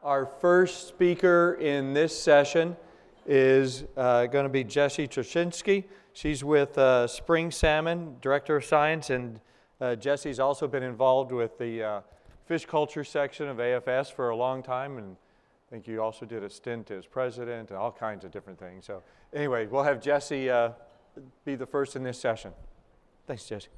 Our first speaker in this session is going to be Jessie Trushenski. She's with Spring Salmon, Director of Science, and Jessie's also been involved with the fish culture section of AFS for a long time, and I think you also did a stint as president and all kinds of different things. So anyway, we'll have Jessie be the first in this session. Thanks, Jessie.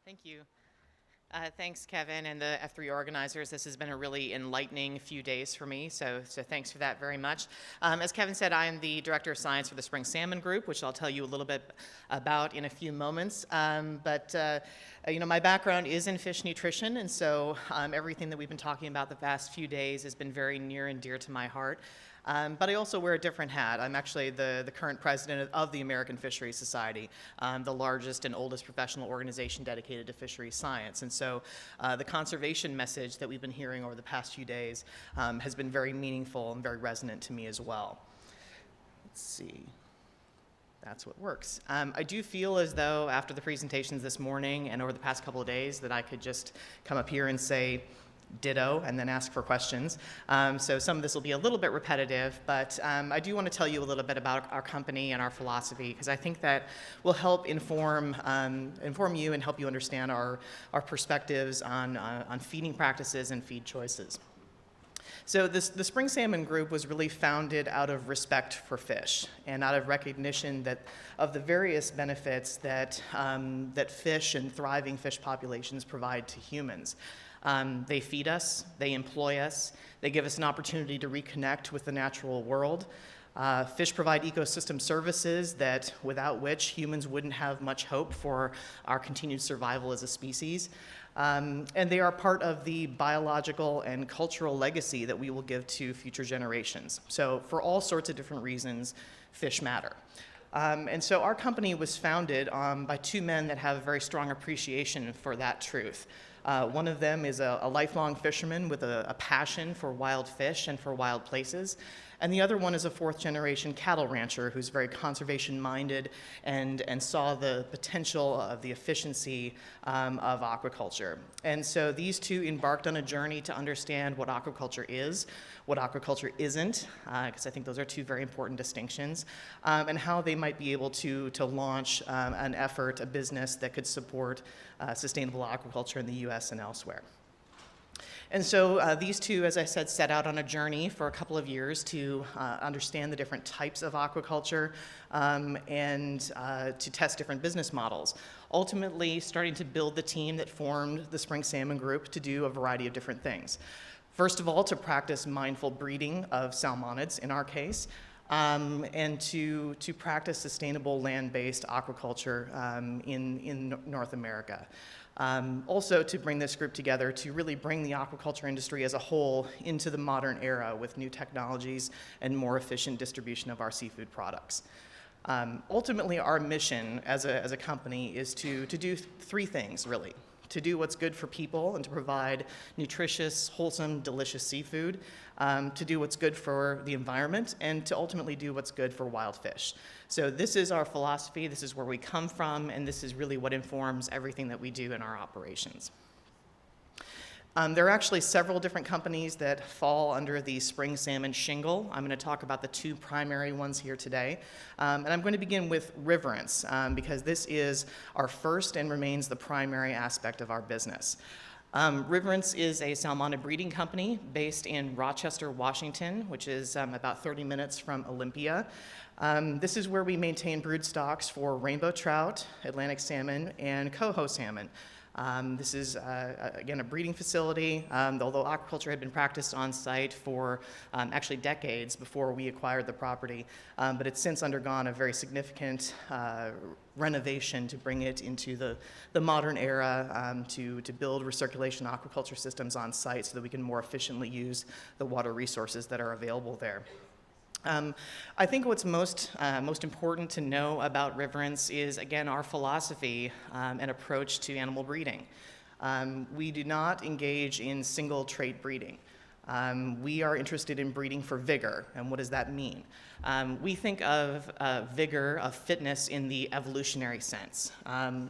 Thank you. Thanks, Kevin, and the F3 organizers. This has been a really enlightening few days for me, so thanks for that very much. As Kevin said, I am the Director of Science for the Spring Salmon Group, which I'll tell you a little bit about in a few moments. My background is in fish nutrition, and so everything that we've been talking about the past few days has been very near and dear to my heart. But I also wear a different hat. I'm actually the current president of the American Fisheries Society, the largest and oldest professional organization dedicated to fisheries science. And so the conservation message that we've been hearing over the past few days has been very meaningful and very resonant to me as well. Let's see. That's what works. I do feel as though after the presentations this morning and over the past couple of days that I could just come up here and say, ditto, and then ask for questions. So some of this will be a little bit repetitive, but I do want to tell you a little bit about our company and our philosophy, because I think that will help inform you and help you understand our perspectives on feeding practices and feed choices. So the Spring Salmon Group was really founded out of respect for fish and out of recognition of the various benefits that fish and thriving fish populations provide to humans. They feed us, they employ us, they give us an opportunity to reconnect with the natural world. Fish provide ecosystem services without which humans wouldn't have much hope for our continued survival as a species. And they are part of the biological and cultural legacy that we will give to future generations. So for all sorts of different reasons, fish matter. And so our company was founded by two men that have a very strong appreciation for that truth. One of them is a lifelong fisherman with a passion for wild fish and for wild places. And the other one is a fourth-generation cattle rancher who's very conservation-minded and saw the potential of the efficiency of aquaculture. And so these two embarked on a journey to understand what aquaculture is, what aquaculture isn't, because I think those are two very important distinctions, and how they might be able to launch an effort, a business that could support sustainable aquaculture in the US and elsewhere. And so these two, as I said, set out on a journey for a couple of years to understand the different types of aquaculture and to test different business models. Ultimately, starting to build the team that formed the Spring Salmon Group to do a variety of different things. First of all, to practice mindful breeding of salmonids, in our case, and to practice sustainable land-based aquaculture in North America. Also to bring this group together to really bring the aquaculture industry as a whole into the modern era with new technologies and more efficient distribution of our seafood products. Ultimately, our mission as a company is to do three things, really. To do what's good for people and to provide nutritious, wholesome, delicious seafood, to do what's good for the environment, and to ultimately do what's good for wild fish. So this is our philosophy, this is where we come from, and this is really what informs everything that we do in our operations. There are actually several different companies that fall under the Spring Salmon shingle. I'm going to talk about the two primary ones here today. And I'm going to begin with Riverence, because this is our first and remains the primary aspect of our business. Riverence is a salmonid breeding company based in Rochester, Washington, which is about 30 minutes from Olympia. This is where we maintain brood stocks for rainbow trout, Atlantic salmon, and coho salmon. This is, again, a breeding facility, although aquaculture had been practiced on site for actually decades before we acquired the property, but it's since undergone a very significant renovation to bring it into the modern era, to build recirculation aquaculture systems on site so that we can more efficiently use the water resources that are available there. I think what's most important to know about Riverence is, again, our philosophy and approach to animal breeding. We do not engage in single trait breeding. We are interested in breeding for vigor, and what does that mean? We think of vigor, of fitness in the evolutionary sense.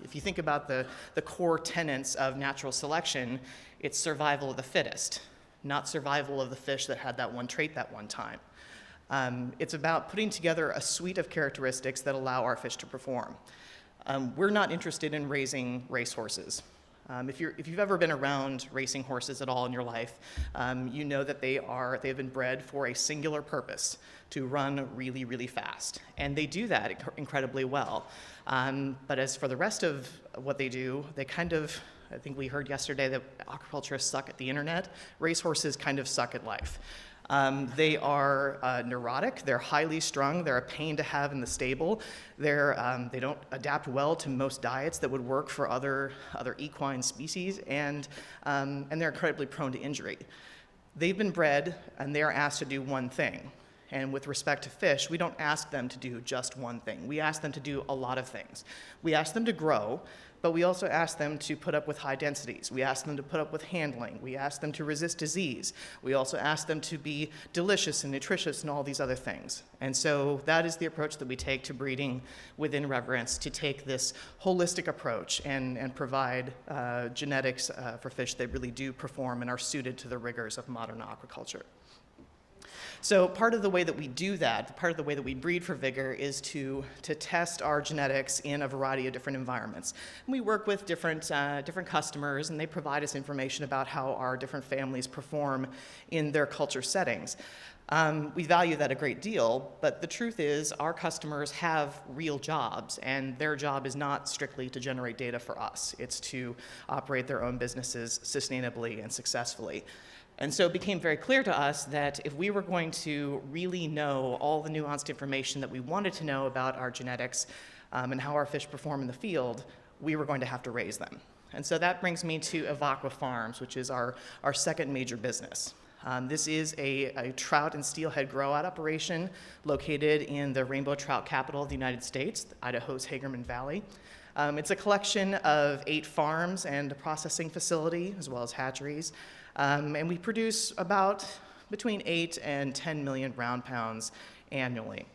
If you think about the core tenets of natural selection, it's survival of the fittest, not survival of the fish that had that one trait that one time. It's about putting together a suite of characteristics that allow our fish to perform. We're not interested in raising racehorses. If you've ever been around racing horses at all in your life, you know that they've been bred for a singular purpose, to run really, really fast. And they do that incredibly well. But as for the rest of what they do, they kind of, I think we heard yesterday that aquaculturists suck at the internet. Racehorses kind of suck at life. They are neurotic, they're highly strung, they're a pain to have in the stable. They don't adapt well to most diets that would work for other equine species, and they're incredibly prone to injury. They've been bred, and they are asked to do one thing. And with respect to fish, we don't ask them to do just one thing. We ask them to do a lot of things. We ask them to grow, but we also ask them to put up with high densities. We ask them to put up with handling. We ask them to resist disease. We also ask them to be delicious and nutritious and all these other things. And so that is the approach that we take to breeding within Reverence, to take this holistic approach and provide genetics for fish that really do perform and are suited to the rigors of modern aquaculture. So part of the way that we do that, part of the way that we breed for vigor, is to test our genetics in a variety of different environments. And we work with different customers, and they provide us information about how our different families perform in their culture settings. We value that a great deal, but the truth is our customers have real jobs, and their job is not strictly to generate data for us. It's to operate their own businesses sustainably and successfully. And so it became very clear to us that if we were going to really know all the nuanced information that we wanted to know about our genetics and how our fish perform in the field, we were going to have to raise them. And so that brings me to Evaqua Farms, which is our second major business. This is a trout and steelhead grow-out operation located in the rainbow trout capital of the United States, Idaho's Hagerman Valley. It's a collection of 8 farms and a processing facility, as well as hatcheries. And we produce about between 8 and 10 million round pounds annually.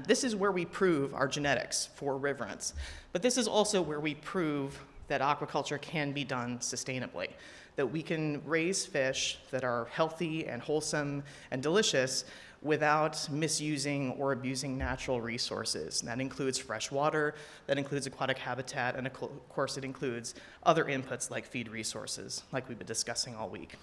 This is where we prove our genetics for Reverence. But this is also where we prove that aquaculture can be done sustainably, that we can raise fish that are healthy and wholesome and delicious without misusing or abusing natural resources. And that includes fresh water, that includes aquatic habitat, and of course it includes other inputs like feed resources, like we've been discussing all week.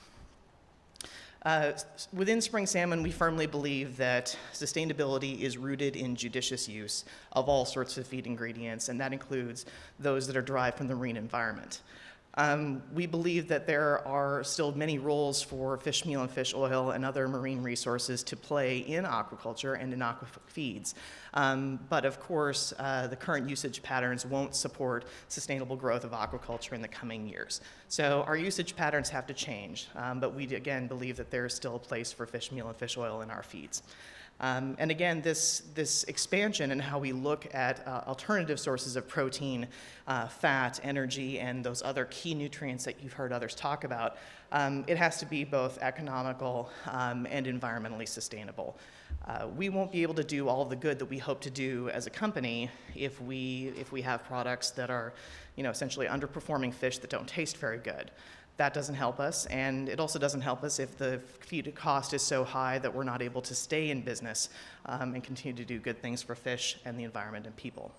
Within Spring Salmon, we firmly believe that sustainability is rooted in judicious use of all sorts of feed ingredients, and that includes those that are derived from the marine environment. We believe that there are still many roles for fish meal and fish oil and other marine resources to play in aquaculture and in aqua feeds. But of course, the current usage patterns won't support sustainable growth of aquaculture in the coming years. So our usage patterns have to change, but we again believe that there is still a place for fish meal and fish oil in our feeds. And again, this expansion and how we look at alternative sources of protein, fat, energy, and those other key nutrients that you've heard others talk about, it has to be both economical and environmentally sustainable. We won't be able to do all the good that we hope to do as a company if we have products that are, essentially underperforming fish that don't taste very good. That doesn't help us, and it also doesn't help us if the feed cost is so high that we're not able to stay in business and continue to do good things for fish and the environment and people.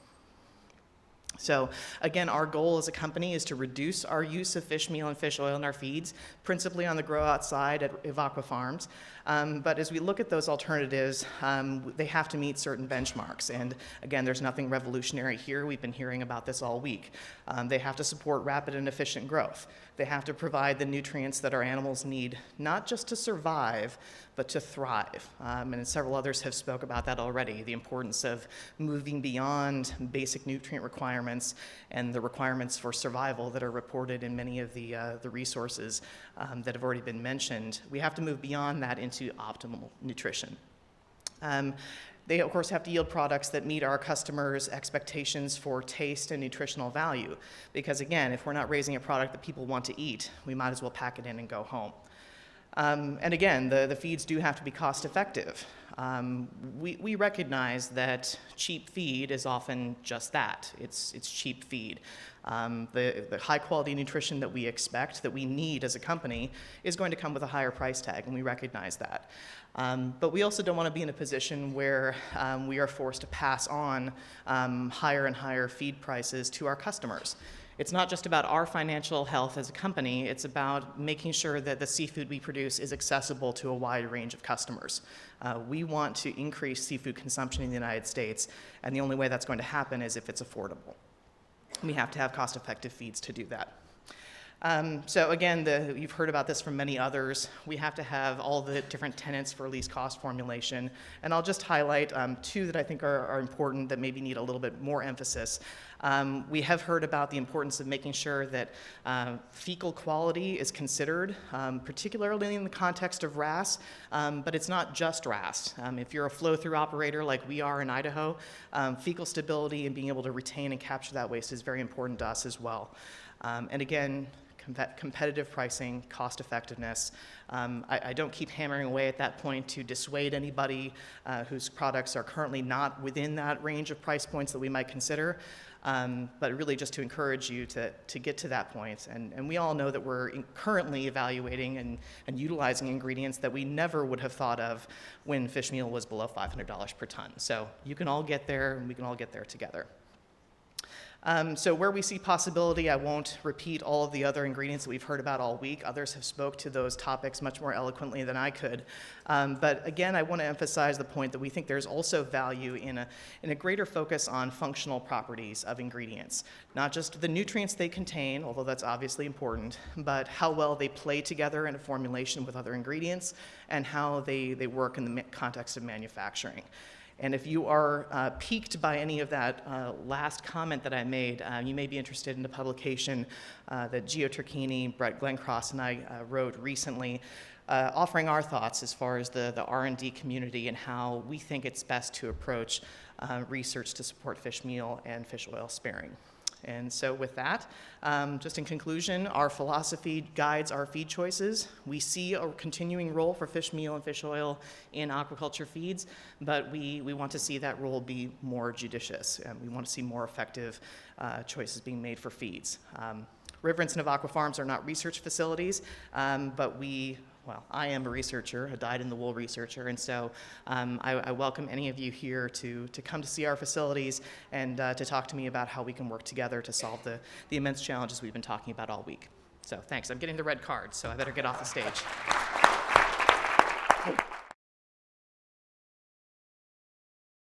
So again, our goal as a company is to reduce our use of fish meal and fish oil in our feeds, principally on the grow-out side at Evaqua Farms. But as we look at those alternatives, they have to meet certain benchmarks. And again, there's nothing revolutionary here. We've been hearing about this all week. They have to support rapid and efficient growth. They have to provide the nutrients that our animals need, not just to survive, but to thrive. And several others have spoke about that already, the importance of moving beyond basic nutrient requirements and the requirements for survival that are reported in many of the resources that have already been mentioned. We have to move beyond that into optimal nutrition. They, of course, have to yield products that meet our customers' expectations for taste and nutritional value. Because again, if we're not raising a product that people want to eat, we might as well pack it in and go home. And again, the feeds do have to be cost effective. We recognize that cheap feed is often just that. It's cheap feed. The high quality nutrition that we expect, that we need as a company, is going to come with a higher price tag, and we recognize that. But we also don't want to be in a position where we are forced to pass on higher and higher feed prices to our customers. It's not just about our financial health as a company, it's about making sure that the seafood we produce is accessible to a wide range of customers. We want to increase seafood consumption in the United States, and the only way that's going to happen is if it's affordable. We have to have cost-effective feeds to do that. So again, you've heard about this from many others. We have to have all the different tenets for least cost formulation. And I'll just highlight two that I think are important that maybe need a little bit more emphasis. We have heard about the importance of making sure that fecal quality is considered, particularly in the context of RAS, but it's not just RAS. If you're a flow-through operator like we are in Idaho, fecal stability and being able to retain and capture that waste is very important to us as well. And again, competitive pricing, cost effectiveness. I don't keep hammering away at that point to dissuade anybody whose products are currently not within that range of price points that we might consider, but really just to encourage you to get to that point. And we all know that we're currently evaluating and utilizing ingredients that we never would have thought of when fish meal was below $500 per ton. So you can all get there, and we can all get there together. So where we see possibility, I won't repeat all of the other ingredients that we've heard about all week. Others have spoke to those topics much more eloquently than I could. But again, I want to emphasize the point that we think there's also value in a greater focus on functional properties of ingredients. Not just the nutrients they contain, although that's obviously important, but how well they play together in a formulation with other ingredients and how they work in the context of manufacturing. And if you are piqued by any of that last comment that I made, you may be interested in a publication that Gio Turchini, Brett Glencross, and I wrote recently, offering our thoughts as far as the R&D community and how we think it's best to approach research to support fish meal and fish oil sparing. And so with that, just in conclusion, our philosophy guides our feed choices. We see a continuing role for fish meal and fish oil in aquaculture feeds, but we want to see that role be more judicious, and we want to see more effective choices being made for feeds. River and Sinavaca farms are not research facilities, but I am a researcher, a dyed-in-the-wool researcher, and so I welcome any of you here to come to see our facilities and to talk to me about how we can work together to solve the immense challenges we've been talking about all week. So thanks. I'm getting the red card, so I better get off the stage.